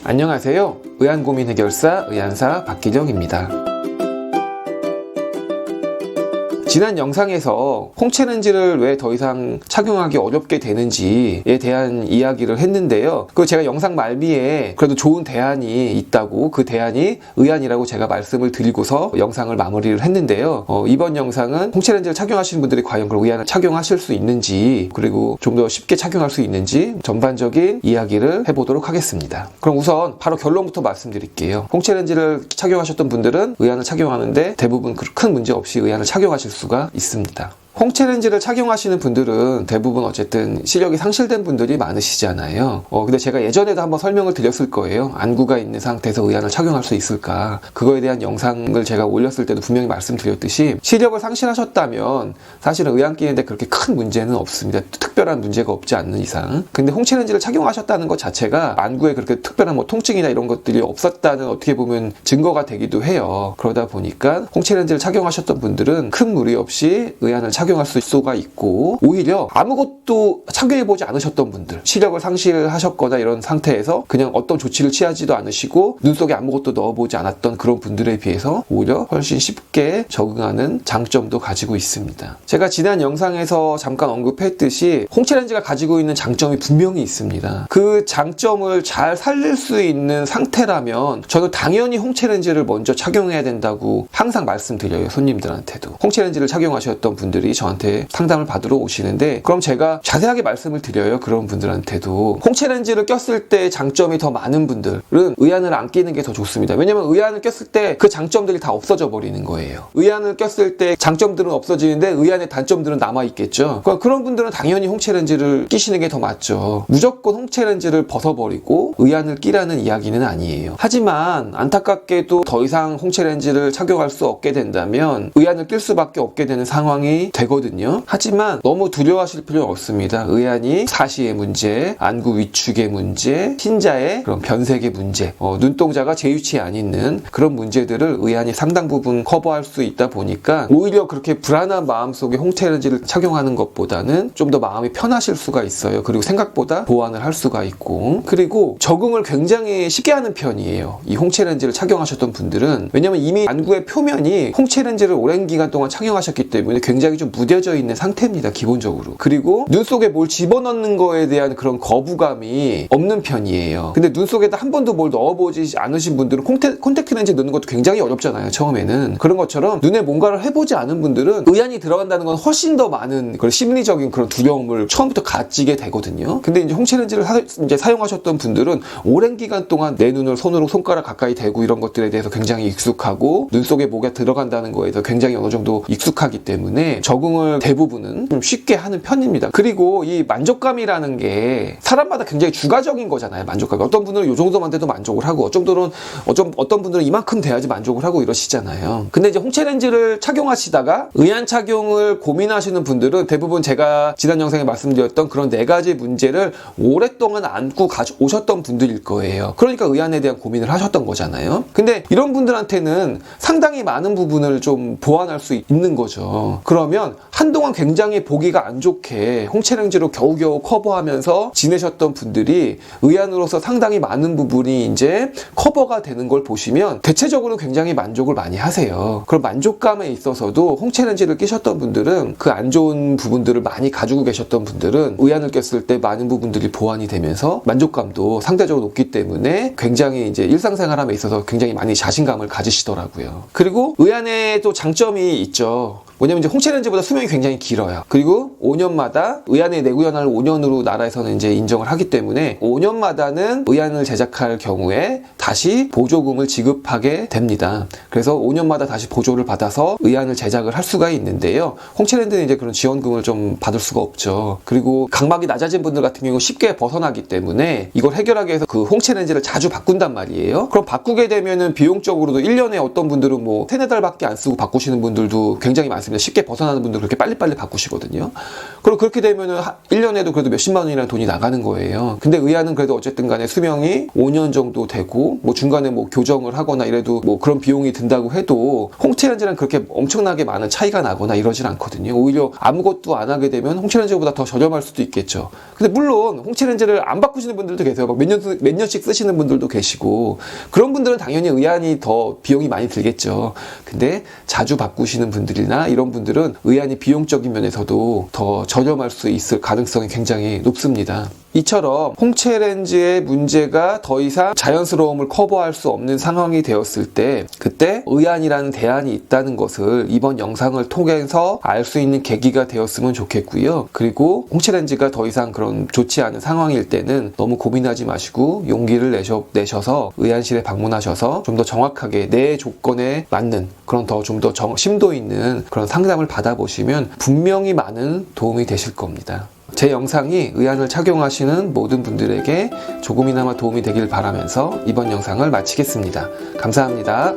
안녕하세요. 의안고민 해결사 의안사 박기정입니다. 지난 영상에서 홍채 렌즈를 왜 더 이상 착용하기 어렵게 되는지에 대한 이야기를 했는데요. 그 제가 영상 말미에 그래도 좋은 대안이 있다고, 그 대안이 의안이라고 제가 말씀을 드리고서 영상을 마무리를 했는데요. 이번 영상은 홍채 렌즈를 착용하시는 분들이 과연 그 의안을 착용하실 수 있는지, 그리고 좀 더 쉽게 착용할 수 있는지 전반적인 이야기를 해보도록 하겠습니다. 그럼 우선 바로 결론부터 말씀드릴게요. 홍채 렌즈를 착용하셨던 분들은 의안을 착용하는데 대부분 큰 문제 없이 의안을 착용하실 수가 있습니다. 홍채 렌즈를 착용하시는 분들은 대부분 어쨌든 시력이 상실된 분들이 많으시잖아요. 근데 제가 예전에도 한번 설명을 드렸을 거예요. 안구가 있는 상태에서 의안을 착용할 수 있을까? 그거에 대한 영상을 제가 올렸을 때도 분명히 말씀드렸듯이 시력을 상실하셨다면 사실은 의안 끼는데 그렇게 큰 문제는 없습니다. 특별한 문제가 없지 않는 이상. 근데 홍채 렌즈를 착용하셨다는 것 자체가 안구에 그렇게 특별한 통증이나 이런 것들이 없었다는 어떻게 보면 증거가 되기도 해요. 그러다 보니까 홍채 렌즈를 착용하셨던 분들은 큰 무리 없이 의안을 착용할 수가 있고, 오히려 아무것도 착용해보지 않으셨던 분들, 시력을 상실하셨거나 이런 상태에서 그냥 어떤 조치를 취하지도 않으시고 눈 속에 아무것도 넣어보지 않았던 그런 분들에 비해서 오히려 훨씬 쉽게 적응하는 장점도 가지고 있습니다. 제가 지난 영상에서 잠깐 언급했듯이 홍채 렌즈가 가지고 있는 장점이 분명히 있습니다. 그 장점을 잘 살릴 수 있는 상태라면 저는 당연히 홍채 렌즈를 먼저 착용해야 된다고 항상 말씀드려요. 손님들한테도. 홍채 렌즈를 착용하셨던 분들이 저한테 상담을 받으러 오시는데, 그럼 제가 자세하게 말씀을 드려요. 그런 분들한테도 홍채 렌즈를 꼈을 때 장점이 더 많은 분들은 의안을 안 끼는 게 더 좋습니다. 왜냐면 의안을 꼈을 때 그 장점들이 다 없어져 버리는 거예요. 의안을 꼈을 때 장점들은 없어지는데 의안의 단점들은 남아있겠죠. 그런 분들은 당연히 홍채 렌즈를 끼시는 게 더 맞죠. 무조건 홍채 렌즈를 벗어버리고 의안을 끼라는 이야기는 아니에요. 하지만 안타깝게도 더 이상 홍채 렌즈를 착용할 수 없게 된다면 의안을 낄 수밖에 없게 되는 상황이 되거든요. 하지만 너무 두려워하실 필요는 없습니다. 의안이 사시의 문제, 안구 위축의 문제, 흰자의 그런 변색의 문제, 눈동자가 제 위치에 안 있는 그런 문제들을 의안이 상당 부분 커버할 수 있다 보니까 오히려 그렇게 불안한 마음속에 홍채 렌즈를 착용하는 것보다는 좀 더 마음이 편하실 수가 있어요. 그리고 생각보다 보완을 할 수가 있고, 그리고 적응을 굉장히 쉽게 하는 편이에요. 이 홍채 렌즈를 착용하셨던 분들은. 왜냐면 이미 안구의 표면이 홍채 렌즈를 오랜 기간 동안 착용하셨기 때문에 굉장히 좀 무뎌져 있는 상태입니다. 기본적으로. 그리고 눈 속에 뭘 집어넣는 거에 대한 그런 거부감이 없는 편이에요. 근데 눈 속에다 한 번도 뭘 넣어보지 않으신 분들은 콘택트 렌즈 넣는 것도 굉장히 어렵잖아요. 처음에는. 그런 것처럼 눈에 뭔가를 해보지 않은 분들은 의안이 들어간다는 건 훨씬 더 많은 그런 심리적인 그런 두려움을 처음부터 가지게 되거든요. 근데 이제 홍채 렌즈를 이제 사용하셨던 분들은 오랜 기간 동안 내 눈을 손으로 손가락 가까이 대고 이런 것들에 대해서 굉장히 익숙하고 눈 속에 뭐가 들어간다는 거에서 굉장히 어느 정도 익숙하기 때문에 적응을 대부분은 좀 쉽게 하는 편입니다. 그리고 이 만족감이라는 게 사람마다 굉장히 주관적인 거잖아요. 만족감이. 어떤 분들은 이 정도만 돼도 만족을 하고, 어떤 분들은 이만큼 돼야지 만족을 하고 이러시잖아요. 근데 이제 홍채 렌즈를 착용하시다가 의안 착용을 고민하시는 분들은 대부분 제가 지난 영상에 말씀드렸던 그런 4가지 문제를 오랫동안 안고 오셨던 분들일 거예요. 그러니까 의안에 대한 고민을 하셨던 거잖아요. 근데 이런 분들한테는 상당히 많은 부분을 좀 보완할 수 있는 거죠. 그러면 한동안 굉장히 보기가 안 좋게 홍채 렌즈로 겨우겨우 커버하면서 지내셨던 분들이 의안으로서 상당히 많은 부분이 이제 커버가 되는 걸 보시면 대체적으로 굉장히 만족을 많이 하세요. 그런 만족감에 있어서도 홍채 렌즈를 끼셨던 분들은 그 안 좋은 부분들을 많이 가지고 계셨던 분들은 의안을 꼈을 때 많은 부분들이 보완이 되면서 만족감도 상대적으로 높기 때문에 굉장히 이제 일상생활함에 있어서 굉장히 많이 자신감을 가지시더라고요. 그리고 의안에 또 장점이 있죠. 뭐냐면 이제 홍채 렌즈보다 수명이 굉장히 길어요. 그리고 5년마다 의안의 내구연한을 5년으로 나라에서는 이제 인정을 하기 때문에 5년마다는 의안을 제작할 경우에 다시 보조금을 지급하게 됩니다. 그래서 5년마다 다시 보조를 받아서 의안을 제작을 할 수가 있는데요. 홍채 렌즈는 이제 그런 지원금을 좀 받을 수가 없죠. 그리고 각막이 낮아진 분들 같은 경우 쉽게 벗어나기 때문에 이걸 해결하기 위해서 그 홍채 렌즈를 자주 바꾼단 말이에요. 그럼 바꾸게 되면은 비용적으로도 1년에 어떤 분들은 뭐 3-4달밖에 안 쓰고 바꾸시는 분들도 굉장히 많습니다. 않습니다. 쉽게 벗어나는 분들 그렇게 빨리빨리 바꾸시거든요. 그리고 그렇게 되면은 1년에도 그래도 몇십만 원이라는 돈이 나가는 거예요. 근데 의안은 그래도 어쨌든 간에 수명이 5년 정도 되고 뭐 중간에 뭐 교정을 하거나 이래도 뭐 그런 비용이 든다고 해도 홍채렌즈랑 그렇게 엄청나게 많은 차이가 나거나 이러진 않거든요. 오히려 아무것도 안 하게 되면 홍채렌즈보다 더 저렴할 수도 있겠죠. 근데 물론 홍채렌즈를 안 바꾸시는 분들도 계세요. 막 몇 년씩 쓰시는 분들도 계시고 그런 분들은 당연히 의안이 더 비용이 많이 들겠죠. 근데 자주 바꾸시는 분들이나 이런 분들은 의안이 비용적인 면에서도 더 저렴할 수 있을 가능성이 굉장히 높습니다. 이처럼 홍채렌즈의 문제가 더 이상 자연스러움을 커버할 수 없는 상황이 되었을 때 그때 의안이라는 대안이 있다는 것을 이번 영상을 통해서 알 수 있는 계기가 되었으면 좋겠고요. 그리고 홍채렌즈가 더 이상 그런 좋지 않은 상황일 때는 너무 고민하지 마시고 용기를 내셔서 의안실에 방문하셔서 좀 더 정확하게 내 조건에 맞는 그런 좀 더 심도 있는 그런 상담을 받아보시면 분명히 많은 도움이 되실 겁니다. 제 영상이 의안을 착용하시는 모든 분들에게 조금이나마 도움이 되길 바라면서 이번 영상을 마치겠습니다. 감사합니다.